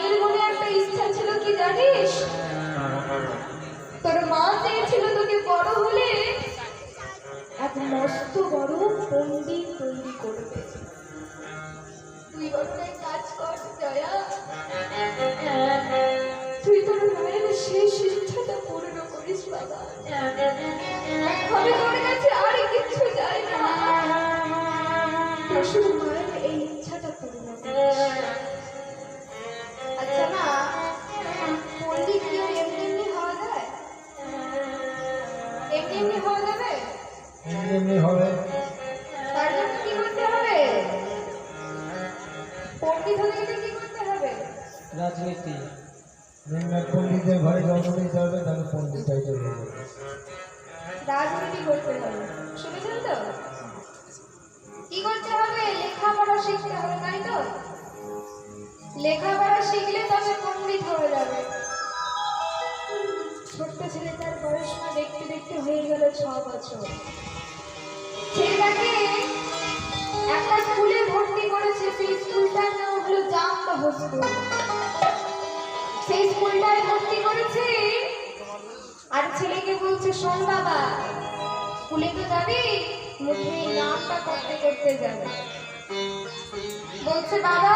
মায়ের মনে একটা ইচ্ছা ছিল কি জানিস? তোর মা চেয়েছিল তোকে বড় হলে এক মস্ত বড় পণ্ডিত তৈরি করবে। তুই ওটাই কাজ কর জয়া, তুই তোর মায়ের শেষ ইচ্ছাটা পূর্ণ করিস বাবা। আমি তোর কাছে আর কিছু চাই না, শুধু মায়ের এই ইচ্ছাটা পূর্ণ করিস। আচ্ছা মা, পণ্ডিত কি এমনি এমনি হওয়া যায়? এমনি এমনি হওয়া যাবে? এমনি হবে। তার জন্য কি করতে হবে? পণ্ডিত হতে গেলে কি করতে হবে? রাজনীতি। পণ্ডিতের ঘরে জন্ম নিতে হবে, তাহলে পণ্ডিত টাইটেল হবে। রাজনীতি করতে হবে, শুনেছেন তো? কি করতে হবে? লেখাপড়া শিখতে হবে, তাই তো? লেখাপড়া শিখলে তবে পণ্ডিত হয়ে যাবে। ছোট্ট ছেলেটার বয়স না দেখতে দেখতে হয়ে গেল 6 বছর। ছেলেটাকে একটা স্কুলে ভর্তি করেছে, সেই স্কুলটার নাম হলো জামদহ স্কুল। সেই স্কুলটায় ভর্তি করেছে, আর ছেলেকে বলছে শোন বাবা, স্কুলে তো যাবি, মুখে এই নামটা করতে করতে যাবে। বলছে বাবা